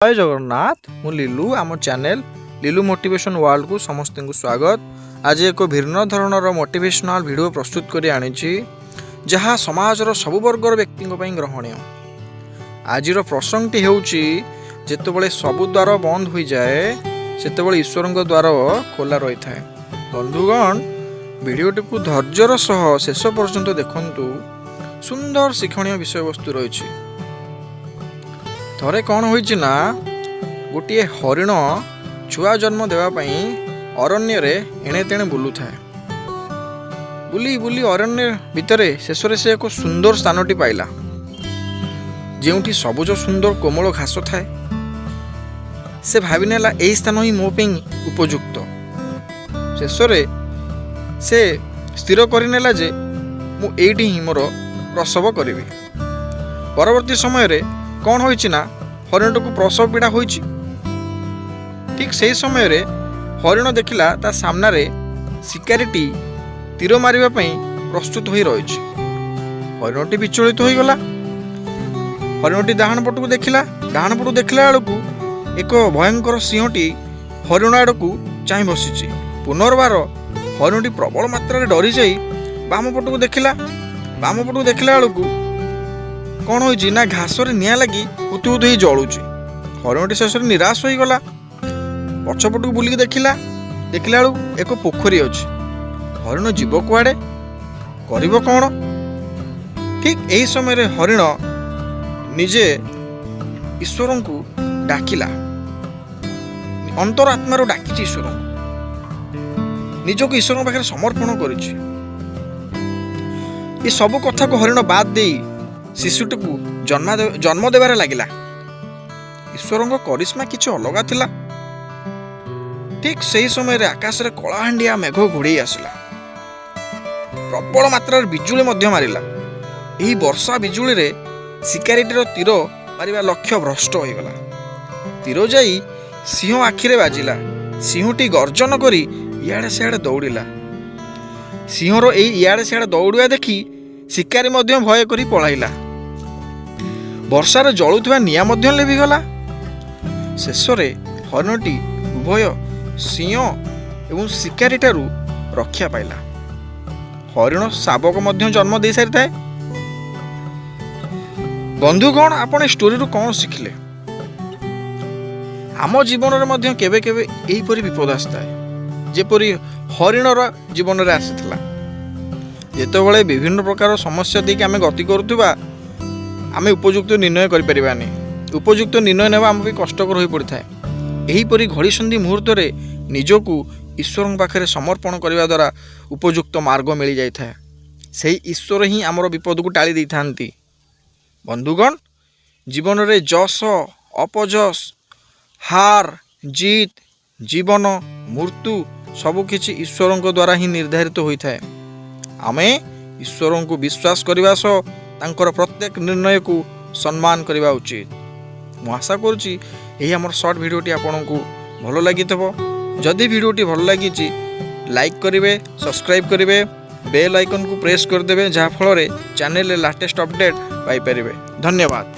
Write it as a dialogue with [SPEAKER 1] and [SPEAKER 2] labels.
[SPEAKER 1] जय जगन्नाथ मु लीलू आम चैनल लीलू मोटिवेशन वर्ल्ड को समस्त को स्वागत। आज एक भिन्न धरणर मोटिवेशनल वीडियो प्रस्तुत कर आनी जहाँ समाजर सबु वर्गर व्यक्ति ग्रहणीय। आज प्रसंगटी होउची जेतेबेले सबु द्वार बंद हो जाए सेतेबेले ईश्वर द्वार खोला रही थाए। बंधुगण वीडियोटी को धैर्यर सह शेष पर्यंत देखंतु, सुंदर शिक्षणीय विषय वस्तु रही। थरे कौन होइछि ना गोटे हरिण छुआ जन्म देवाई अरण्य रे एणे तेणे बुलू थाए। बुली बुली अरण्य भितर शेष से एक सुंदर स्थानटी पाइला जेउठी सबुज सुंदर कोमल घास थाए। से भावी नेला एही स्थान ही मो पेई उपयुक्त। शेष से स्थिर करिनेला जे मु एइठी ही मोर प्रसव करिवि। परवर्ती समय रे कौन होइछि ना हरिण को प्रसव पीड़ा होइछि। ठीक से समय रे हरिण देखिला ता सामना रे शिकारीटी तीर मारिबा पई प्रस्तुत होई रहिछि। हरिणटी विचलित होई गला। हरिणटी डाहाण पटू देखिला। डाहाण पटू देखला बेलकू एक भयंकर सिंहटी हरिण आड़कू चाहि बसिछि। पुनर्बार हरिणटी प्रबल मात्रा रे डरी जाई बाम पटू देखिला। बाम पटू देखला बेलकू कौन होइछि ना घास रे निया लगी उतु उतु जलुछि। हरिणटी शेष निराश हो गला। पछपटू बुलिक देखिला। देखला बेलू एक पोखरी अछि। हरिण जीव कुआडे करिब कौन। ठीक एही समय रे हरिण निजे ईश्वर को डाकिला। अंतरात्मार डाकिछि ईश्वर निजको ईश्वर पाखे समर्पण करिछि। ये सब कथा को हरिण बाद देई शिशुटी को जन्म देवारे लागिला। ईश्वर करिश्मा किछि अलगा थिला। ठीक सही समय रे आकाश रे कलाहांडिया मेघ घोड़े आसला। प्रबल मात्रा बिजुली मध्य मारिला। एही वर्षा बिजुली रे शिकारीटीर तीर मारिबा लक्ष्य भ्रष्ट हो गला। तीर जाई सिंह आखिरे बाजिला। सिंहटी गर्जन करी इयाडे सियाडे दौड़िला। सिंहर एही इयाडे सियाडे दौड़िया देखी शिकारी मध्य भय करी पळाइला। वर्षार जलुवा निया मध्य लिभिगला। शेष हरिणटी उभय सिंह एवं शिकारी ठारू रक्षा पाइला। हरिण शावक मध्य जन्म दे सारी थाए। बंधुगण आपण स्टोरी रु कौन शिखिले? आम जीवन रे मध्य केबे केबे एही परि विपद आस्ताए जेपरि हरिणर जीवन रे आसीथिला। जेतेबेले विभिन्न प्रकार समस्या देकी आमे गति करूथुबा आमे उपयुक्त निर्णय करि परिबानी। उपयुक्त निर्णय नेबा आम कष्टकर होई पड़िथाए। एहीपरि घड़ी संधि मुहूर्त रे निजको ईश्वर पाखे समर्पण करने द्वारा उपयुक्त मार्ग मिल जाए। से ईश्वर ही आमर विपद को टाली देथांती। बंधुगण जीवन रे जस अपजस हार जीत जीवन मृत्यु सबकिछि ईश्वर द्वारा ही निर्धारित होता है। आमे ईश्वर को विश्वास करने सह तांकर प्रत्येक निर्णय को सम्मान करने उचित। मु आशा करुच्ची यही आमर शॉर्ट वीडियोटी आपको भल लगी। जदि वीडियोटी भल लगी लाइक करेंगे, सब्सक्राइब करेंगे, बेल आइकन को प्रेस करदे जहाँफल चैनल लेटेस्ट अपडेट पाइपर। धन्यवाद।